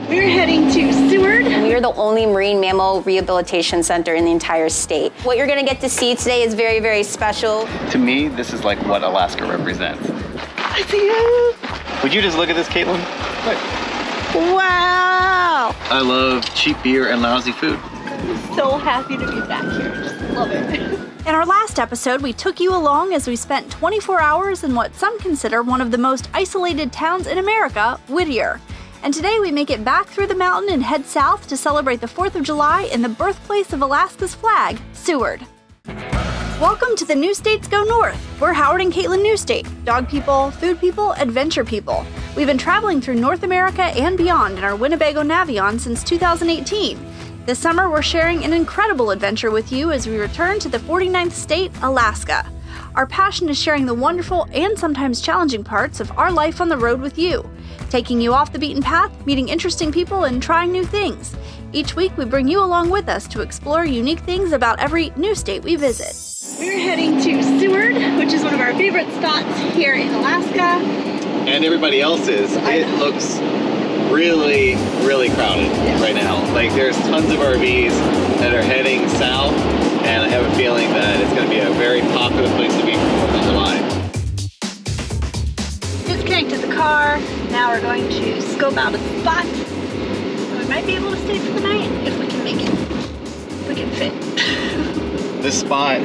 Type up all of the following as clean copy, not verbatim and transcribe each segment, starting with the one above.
We're heading to Seward. We are the only marine mammal rehabilitation center in the entire state. What you're gonna get to see today is very, very special. To me, this is like what Alaska represents. I see it. Would you just look at this, Caitlin? Look. Wow. I love cheap beer and lousy food. I'm so happy to be back here. Just love it. In our last episode, we took you along as we spent 24 hours in what some consider one of the most isolated towns in America, Whittier. And today we make it back through the mountain and head south to celebrate the 4th of July in the birthplace of Alaska's flag, Seward. Welcome to the Newstates Go North. We're Howard and Caitlin Newstate, dog people, food people, adventure people. We've been traveling through North America and beyond in our Winnebago Navion since 2018. This summer, we're sharing an incredible adventure with you as we return to the 49th state, Alaska. Our passion is sharing the wonderful and sometimes challenging parts of our life on the road with you, taking you off the beaten path, meeting interesting people, and trying new things. Each week, we bring you along with us to explore unique things about every new state we visit. We're heading to Seward, which is one of our favorite spots here in Alaska. And everybody else's. It looks really, really crowded right now. Like there's tons of RVs that are heading south, and I have a feeling that it's going to be a very popular place to be for 4th of July. Disconnected the car. Now we're going to scope out a spot. We might be able to stay for the night if we can make it. If we can fit. This spot,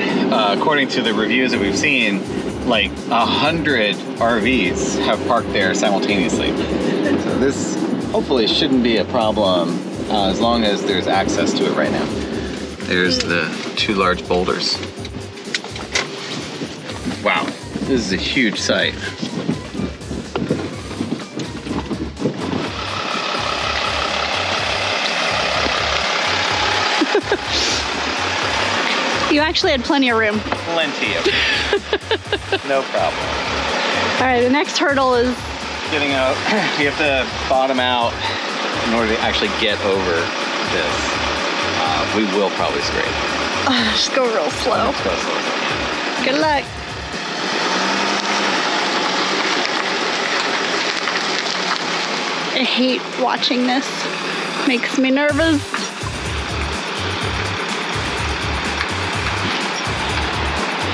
according to the reviews that we've seen, like 100 RVs have parked there simultaneously. So this hopefully shouldn't be a problem as long as there's access to it right now. There's the 2 large boulders. Wow, this is a huge site. You actually had plenty of room. Plenty of room. No problem. All right, the next hurdle is getting out. You have to bottom out in order to actually get over this. We will probably scrape. just go real slow. Let's go slow. Good luck. I hate watching this. Makes me nervous.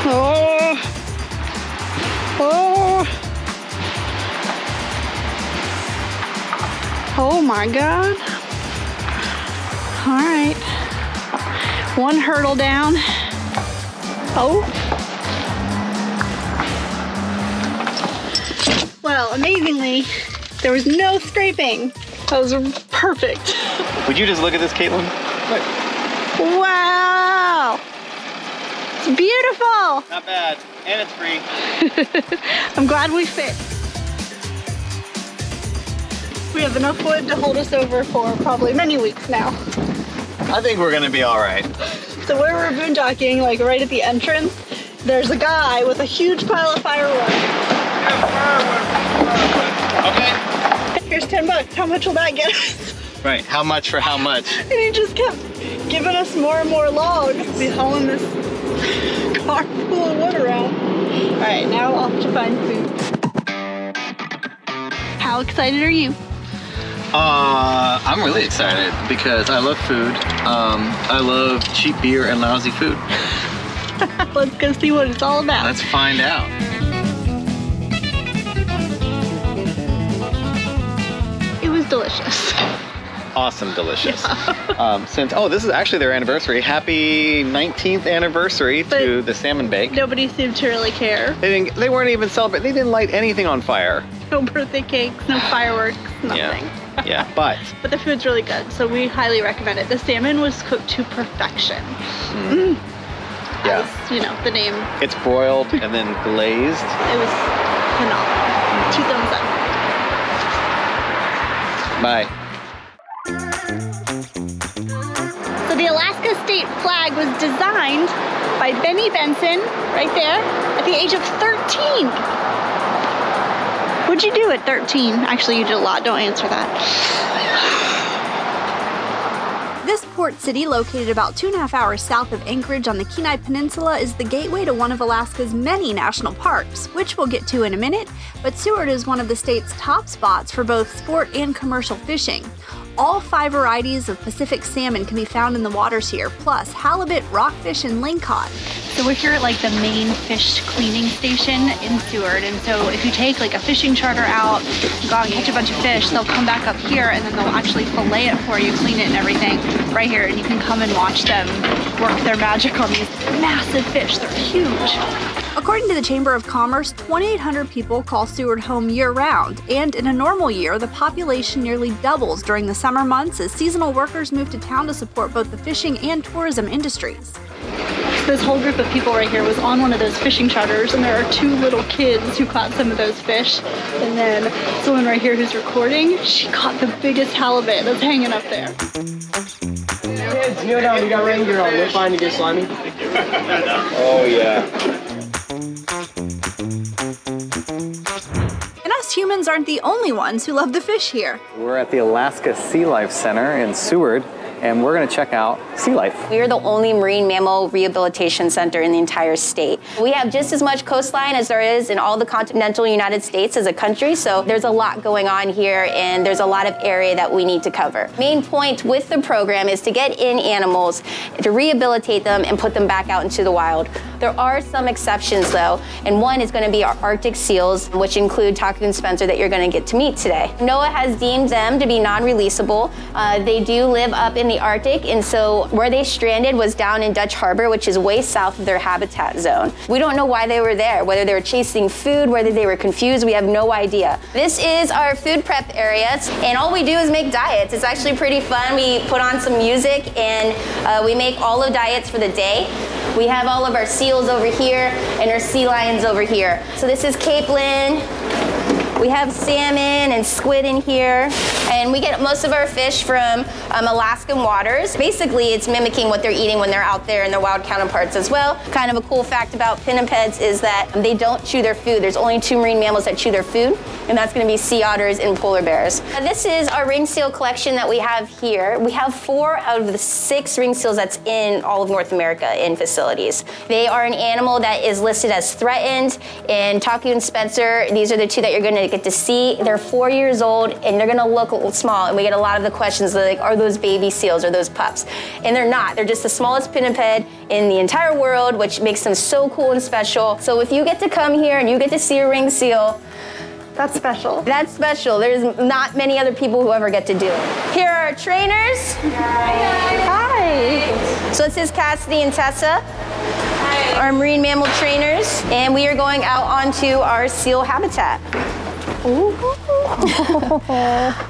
Oh. Oh. Oh my God. All right. One hurdle down. Oh. Well, amazingly, there was no scraping. That was perfect. Would you just look at this, Caitlin? Look. Wow. It's beautiful. Not bad. And it's free. I'm glad we fit. We have enough wood to hold us over for probably many weeks now. I think we're gonna be all right. So where we're boondocking, like right at the entrance, there's a guy with a huge pile of firewood. Okay. Here's $10. How much will that get us? Right, how much for how much? And he just kept giving us more and more logs. Be hauling this car full of wood around. All right, now off to find food. How excited are you? I'm really excited because I love food. I love cheap beer and lousy food. Let's go see what it's all about. Let's find out. It was delicious. Awesome, delicious. Yeah. This is actually their anniversary. Happy 19th anniversary to the salmon bake. Nobody seemed to really care. They weren't even celebrating. They didn't light anything on fire. No birthday cakes, no fireworks, nothing. Yeah, but the food's really good, so we highly recommend it. The salmon was cooked to perfection. Yeah. As, you know, the name. It's broiled and then glazed. It was phenomenal. 2 thumbs up. Bye. So the Alaska state flag was designed by Benny Benson, right there, at the age of 13. What'd you do at 13? Actually, you did a lot. Don't answer that. This Port City, located about 2.5 hours south of Anchorage on the Kenai Peninsula, is the gateway to one of Alaska's many national parks, which we'll get to in a minute, but Seward is one of the state's top spots for both sport and commercial fishing. All 5 varieties of Pacific salmon can be found in the waters here, plus halibut, rockfish, and lingcod. So we're here at like the main fish cleaning station in Seward, and so if you take like a fishing charter out, go out and catch a bunch of fish, they'll come back up here and then they'll actually fillet it for you, clean it and everything right here, and you can come and watch them work their magic on these massive fish. They're huge. According to the Chamber of Commerce, 2,800 people call Seward home year-round, and in a normal year, the population nearly doubles during the summer months as seasonal workers move to town to support both the fishing and tourism industries. This whole group of people right here was on one of those fishing charters, and there are 2 little kids who caught some of those fish. And then someone right here who's recording, she caught the biggest halibut that's hanging up there. Kids, kneel down, we got rain gear on. We're fine to get slimy. Oh, yeah. And us humans aren't the only ones who love the fish here. We're at the Alaska SeaLife Center in Seward, and we're going to check out sea life. We are the only marine mammal rehabilitation center in the entire state. We have just as much coastline as there is in all the continental United States as a country, so there's a lot going on here and there's a lot of area that we need to cover. Main point with the program is to get in animals, to rehabilitate them and put them back out into the wild. There are some exceptions though, and one is going to be our Arctic seals, which include Taku and Spencer that you're going to get to meet today. NOAA has deemed them to be non-releasable. They do live up in the Arctic, and so where they stranded was down in Dutch Harbor, which is way south of their habitat zone. We don't know why they were there, whether they were chasing food, whether they were confused, we have no idea. This is our food prep area, and all we do is make diets. It's actually pretty fun. We put on some music and we make all of diets for the day. We have all of our seals over here and our sea lions over here. So this is capelin. We have salmon and squid in here, and we get most of our fish from Alaskan waters. Basically, it's mimicking what they're eating when they're out there and their wild counterparts as well. Kind of a cool fact about pinnipeds is that they don't chew their food. There's only 2 marine mammals that chew their food, and that's going to be sea otters and polar bears. This is our ring seal collection that we have here. We have 4 out of the 6 ring seals that's in all of North America in facilities. They are an animal that is listed as threatened, and Taku and Spencer, these are the 2 that you're going to get to see. They're 4 years old and they're gonna look small, and we get a lot of the questions like, are those baby seals or those pups? And they're not. They're just the smallest pinniped in the entire world, which makes them so cool and special. So if you get to come here and you get to see a ring seal, That's special. that's special. There's not many other people who ever get to do it. Here are our trainers. Hi. So this is Cassidy and Tessa, our marine mammal trainers, and we are going out onto our seal habitat.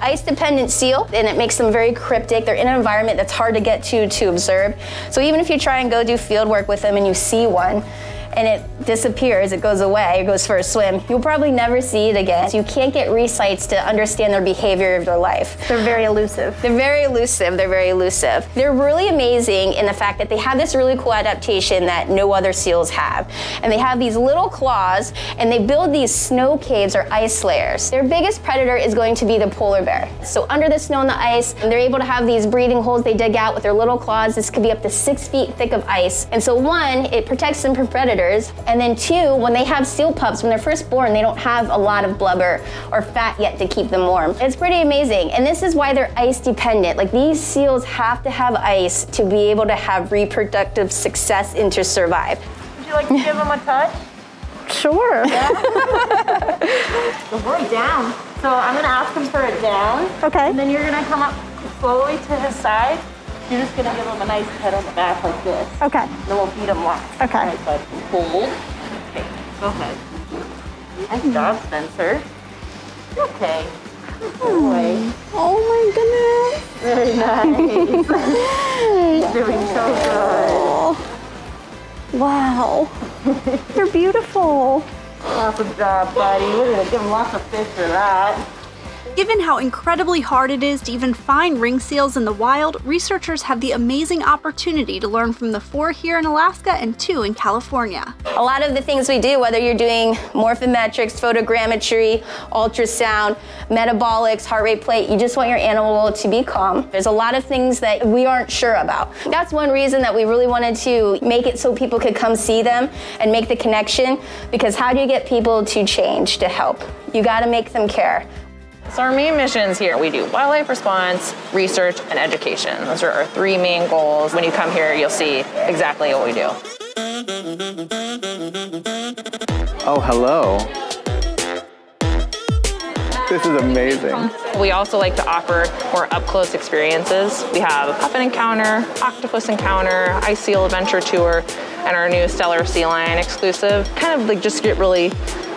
Ice-dependent seal, and it makes them very cryptic. They're in an environment that's hard to get to observe. So even if you try and go do field work with them and you see one, and it disappears, it goes away, it goes for a swim, you'll probably never see it again. So you can't get re-sights to understand their behavior of their life. They're very elusive. They're very elusive, they're very elusive. They're really amazing in the fact that they have this really cool adaptation that no other seals have. And they have these little claws, and they build these snow caves or ice layers. Their biggest predator is going to be the polar bear. So under the snow and the ice, they're able to have these breathing holes they dig out with their little claws. This could be up to 6 feet thick of ice. And so 1, it protects them from predators, and then 2, when they have seal pups, when they're first born, they don't have a lot of blubber or fat yet to keep them warm. It's pretty amazing, and this is why they're ice dependent. Like, these seals have to have ice to be able to have reproductive success and to survive. Would you like to give them a touch? Sure. So we're down. So I'm gonna ask him for a down. Okay. And then you're gonna come up slowly to his side. You're just gonna give him a nice pet on the back like this. Okay. Then we'll feed him lots. Okay. All right, bud. Hold. Okay, go ahead. Nice job, Spencer. Okay. Good boy. Oh my goodness. Very nice. He's doing so good. Wow. They're beautiful. Awesome job, buddy. We're gonna give him lots of fish for that. Given how incredibly hard it is to even find ring seals in the wild, researchers have the amazing opportunity to learn from the 4 here in Alaska and 2 in California. A lot of the things we do, whether you're doing morphometrics, photogrammetry, ultrasound, metabolics, heart rate plate, you just want your animal to be calm. There's a lot of things that we aren't sure about. That's one reason that we really wanted to make it so people could come see them and make the connection, because how do you get people to change, to help? You gotta make them care. So our main missions here, we do wildlife response, research, and education. Those are our 3 main goals. When you come here, you'll see exactly what we do. Oh, hello. This is amazing. We also like to offer more up-close experiences. We have a puffin encounter, octopus encounter, ice seal adventure tour, and our new stellar sea lion exclusive. Kind of like just get really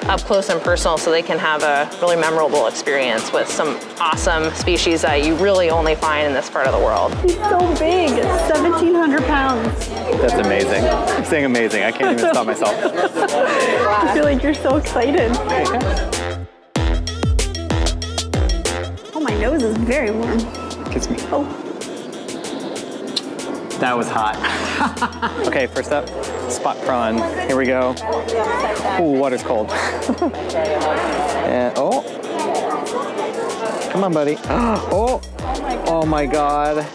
up close and personal so they can have a really memorable experience with some awesome species that you really only find in this part of the world. He's so big, 1,700 pounds. That's amazing. I'm saying amazing. I can't even stop myself. I feel like you're so excited. Oh, my nose is very warm. Kiss me. Oh. That was hot. Okay, first up, spot prawn. Here we go. Ooh, water's cold. And, oh. Come on, buddy. Oh. Oh my God.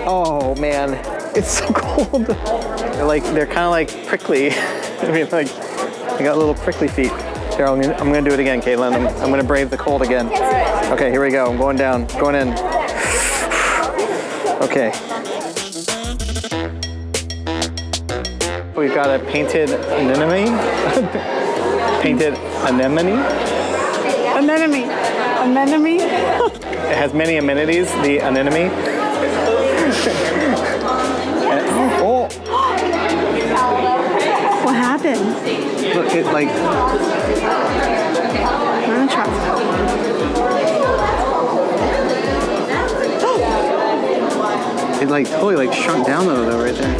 Oh man, it's so cold. They're kind of like prickly. I mean, like, I got little prickly feet. Here, I'm gonna do it again, Caitlin. I'm gonna brave the cold again. Okay, here we go. I'm going down, going in. Okay. We've got a painted anemone. Painted anemone. Anemone. Anemone. It has many amenities, the anemone. Oh! What happened? Look, it like... I'm gonna try. It like totally like shrunk down though right there.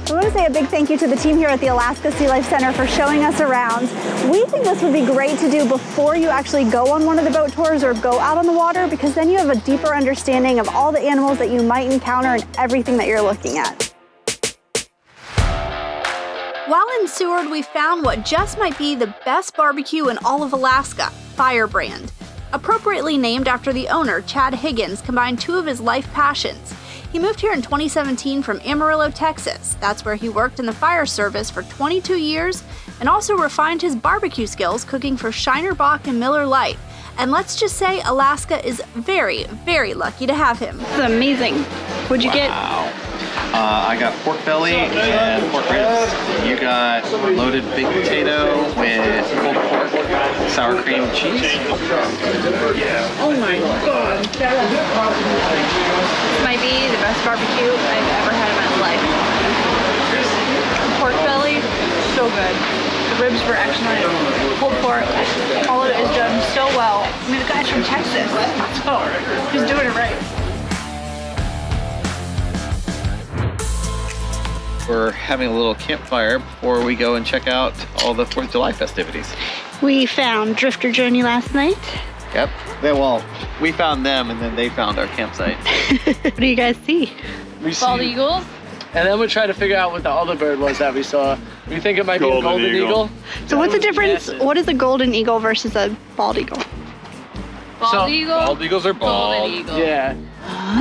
I want to say a big thank you to the team here at the Alaska SeaLife Center for showing us around. We think this would be great to do before you actually go on one of the boat tours or go out on the water, because then you have a deeper understanding of all the animals that you might encounter and everything that you're looking at. While in Seward, we found what just might be the best barbecue in all of Alaska, Firebrand. Appropriately named after the owner, Chad Higgins combined 2 of his life passions. He moved here in 2017 from Amarillo, Texas. That's where he worked in the fire service for 22 years and also refined his barbecue skills cooking for Shiner Bock and Miller Lite. And let's just say Alaska is very, very lucky to have him. This is amazing. What'd you get? I got pork belly and pork ribs. You got loaded baked potato with pulled pork, sour cream cheese. Oh my God. This might be the best barbecue I've ever had in my life. Pork belly, so good. The ribs were excellent. Pulled pork, all of it is done so well. I mean, the guy's from Texas, so he's doing it right. We're having a little campfire before we go and check out all the 4th of July festivities. We found Drifter Journey last night. Yep. Well, we found them and then they found our campsite. What do you guys see? We see Bald eagles. And then we try to figure out what the other bird was that we saw. We think it might be a golden eagle. So what's the difference? What is a golden eagle versus a bald eagle? Bald eagle. Bald eagles are bald. Golden eagle. Yeah.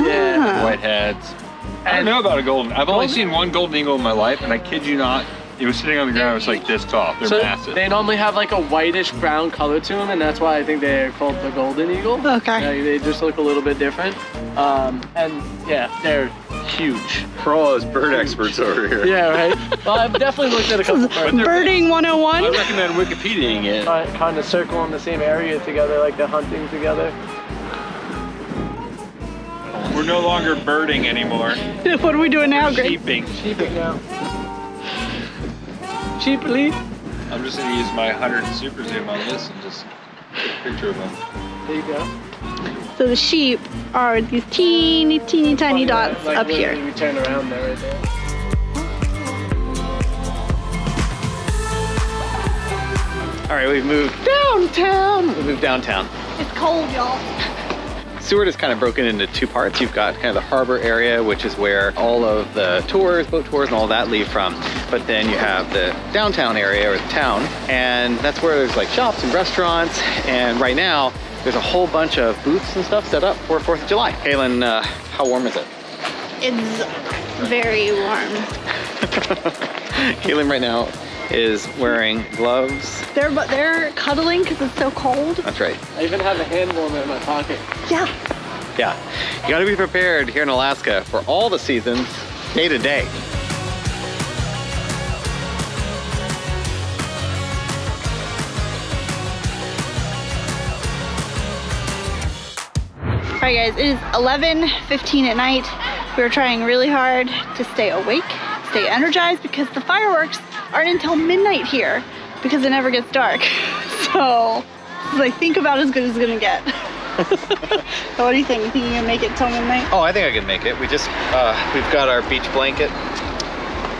Yeah. Whiteheads. I don't know about a golden. I've only seen one golden eagle in my life, and I kid you not, it was sitting on the ground. It was like this tall. They're massive. They normally have like a whitish brown color to them, and that's why I think they're called the golden eagle. Okay. Yeah, they just look a little bit different. And yeah, they're huge. We're all as bird experts over here. Yeah, right? Well, I've definitely looked at a couple birds. Birding 101. I recommend Wikipediaing it. Kind of circle in the same area together, like they're hunting together. We're no longer birding anymore. What are we doing now, Greg? Sheeping. Sheeping now. Sheepily. I'm just gonna use my 100 super zoom on this and just take a picture of them. There you go. So the sheep are these teeny, teeny, tiny dots like up here. We turn around there right there. All right, we've moved downtown. We moved downtown. It's cold, y'all. Seward is kind of broken into two parts. You've got kind of the harbor area, which is where all of the tours, boat tours and all that leave from. But then you have the downtown area, or the town, and that's where there's like shops and restaurants. And right now, there's a whole bunch of booths and stuff set up for 4th of July. Kaylin, how warm is it? It's very warm. Kaylin right now is wearing gloves. They're cuddling because it's so cold. That's right. I even have a hand warmer in my pocket. Yeah. Yeah, you gotta be prepared here in Alaska for all the seasons, day to day. All right, guys, it is 11:15 at night. We're trying really hard to stay awake, stay energized, because the fireworks aren't until midnight here because it never gets dark. So this is, I think, about as good as it's gonna get. So what do you think? You think you can make it till midnight? Oh, I think I can make it. We just, we've got our beach blanket,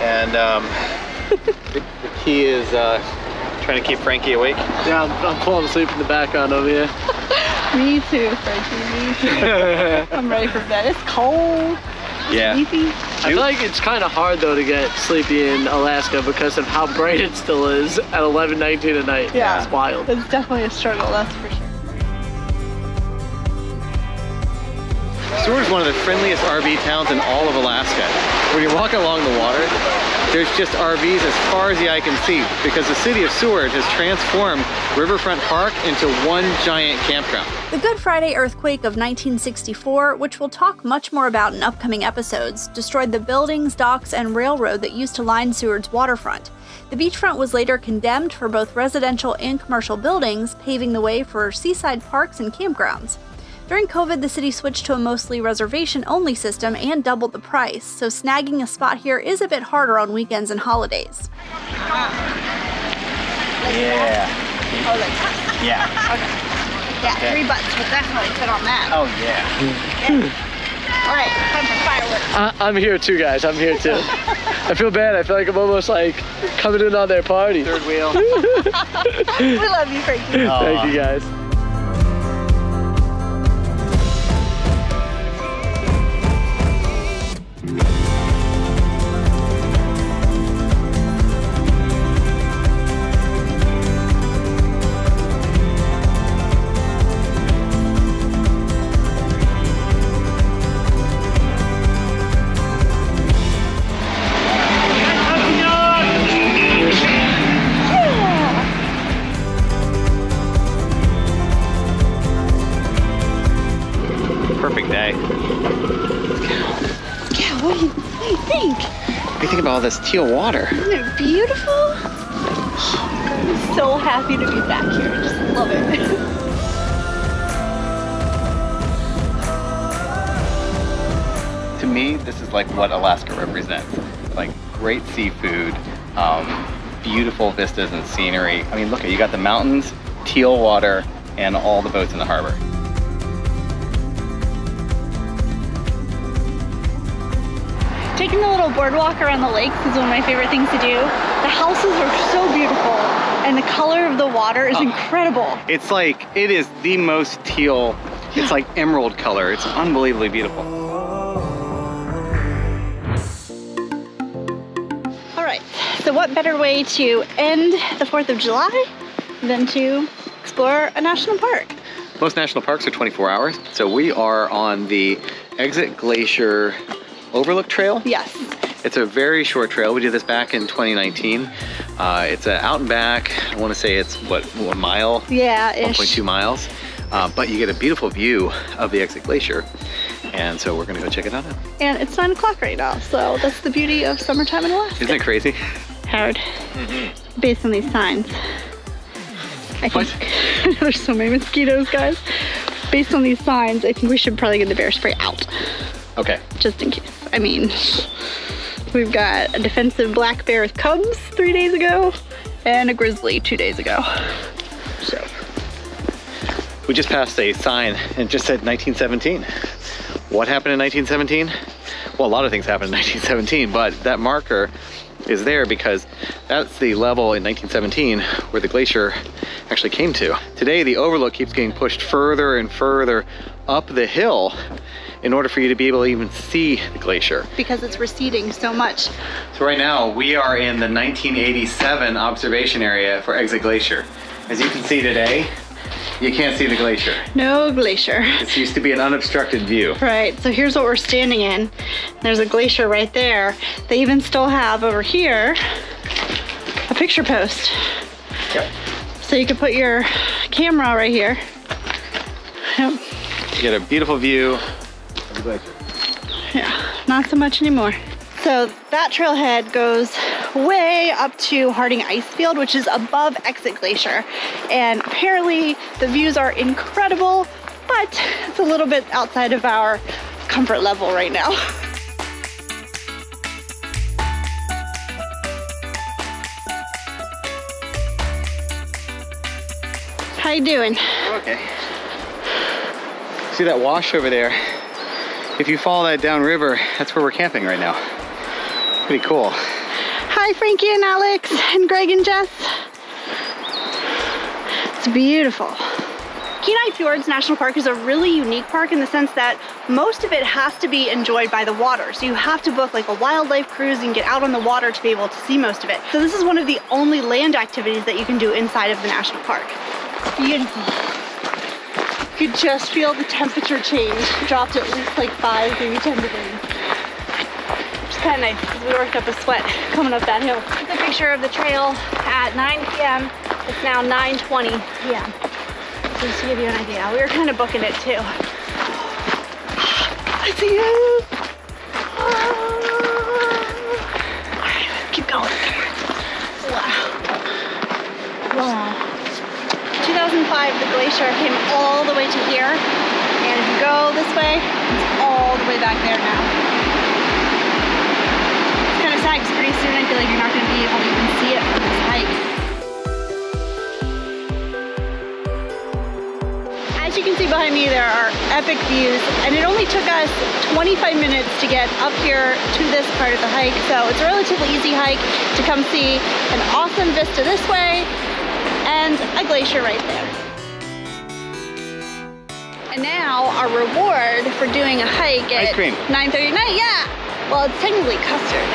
and the key is trying to keep Frankie awake. Yeah, I'm falling asleep in the background over here. Me too, Frankie, me too. I'm ready for bed. It's cold. Yeah. Sleepy. I feel like it's kind of hard though to get sleepy in Alaska because of how bright it still is at 11:19 at night. Yeah. It's wild. It's definitely a struggle, that's for sure. Seward is one of the friendliest RV towns in all of Alaska. When you walk along the water, there's just RVs as far as the eye can see, because the city of Seward has transformed Riverfront Park into one giant campground. The Good Friday earthquake of 1964, which we'll talk much more about in upcoming episodes, destroyed the buildings, docks, and railroad that used to line Seward's waterfront. The beachfront was later condemned for both residential and commercial buildings, paving the way for seaside parks and campgrounds. During COVID, the city switched to a mostly reservation-only system and doubled the price, so snagging a spot here is a bit harder on weekends and holidays. Yeah. Oh, like that? Yeah. Okay. Yeah, Okay. 3 butts will definitely fit on that. Oh, yeah. All right, time for fireworks. I'm here too, guys. I'm here too. I feel bad. I feel like I'm almost like coming in on their party. Third wheel. We love you, Frankie. Thank you, guys. Perfect day. Yeah, what do you think? What do you think about all this teal water? Isn't it beautiful? I'm so happy to be back here. I just love it. To me, this is like what Alaska represents. Like great seafood, beautiful vistas and scenery. I mean, look, you got the mountains, teal water, and all the boats in the harbor. Taking the little boardwalk around the lakes is one of my favorite things to do. The houses are so beautiful, and the color of the water is incredible. It's like, it is the most teal, it's like emerald color. It's unbelievably beautiful. All right, so what better way to end the 4th of July than to explore a national park? Most national parks are 24 hours. So we are on the Exit Glacier Overlook Trail. Yes. It's a very short trail. We did this back in 2019. It's out and back. I want to say it's what, 1 mile? Yeah, ish. 1.2 miles. But you get a beautiful view of the Exit Glacier. And so we're gonna go check it out now. And it's 9 o'clock right now, so that's the beauty of summertime in Alaska. Isn't it crazy? Howard, based on these signs, I think there's so many mosquitoes, guys. Based on these signs, I think we should probably get the bear spray out. Okay. Just in case. I mean, we've got a defensive black bear with cubs 3 days ago and a grizzly 2 days ago. So. We just passed a sign and it just said 1917. What happened in 1917? Well, a lot of things happened in 1917, but that marker is there because that's the level in 1917 where the glacier actually came to. Today, the overlook keeps getting pushed further and further up the hill in order for you to be able to even see the glacier. Because it's receding so much. So right now, we are in the 1987 observation area for Exit Glacier. As you can see today, you can't see the glacier. No glacier. This used to be an unobstructed view. Right, so here's what we're standing in. There's a glacier right there. They even still have over here a picture post. Yep. So you can put your camera right here. Yep. You get a beautiful view of the glacier. Yeah, not so much anymore. So that trailhead goes way up to Harding Ice Field, which is above Exit Glacier. And apparently the views are incredible, but it's a little bit outside of our comfort level right now. How you doing? Okay. See that wash over there? If you follow that downriver, that's where we're camping right now. Pretty cool. Hi, Frankie and Alex and Greg and Jess. It's beautiful. Kenai Fjords National Park is a really unique park in the sense that most of it has to be enjoyed by the water. So you have to book like a wildlife cruise and get out on the water to be able to see most of it. So this is one of the only land activities that you can do inside of the national park. Beautiful. You could just feel the temperature change. It dropped at least like 5, maybe 10 degrees. Which is kind of nice because we worked up a sweat coming up that hill. It's a picture of the trail at 9 p.m. It's now 9:20 p.m. So just to give you an idea, we were kind of booking it too. I see you. Alright, let's keep going. Wow. Wow. 2005, the glacier came all the way to here, and if you go this way, it's all the way back there now. It's kind of sad because pretty soon I feel like you're not going to be able to even see it from this hike. As you can see behind me, there are epic views, and it only took us 25 minutes to get up here to this part of the hike, so it's a relatively easy hike to come see an awesome vista this way, and a glacier right there. And now our reward for doing a hike at 9:30 at night, yeah! Well, it's technically custard,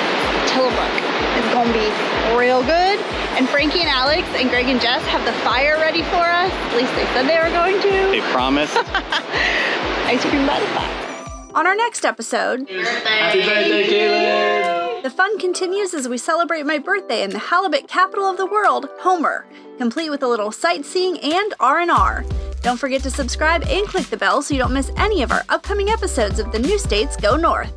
Tillamook. It's gonna be real good. And Frankie and Alex and Greg and Jess have the fire ready for us. At least they said they were going to. They promised. Ice cream by the fire. On our next episode, Happy birthday, Caleb! the fun continues as we celebrate my birthday in the halibut capital of the world, Homer, complete with a little sightseeing and R&R. Don't forget to subscribe and click the bell so you don't miss any of our upcoming episodes of the Newstates Go North.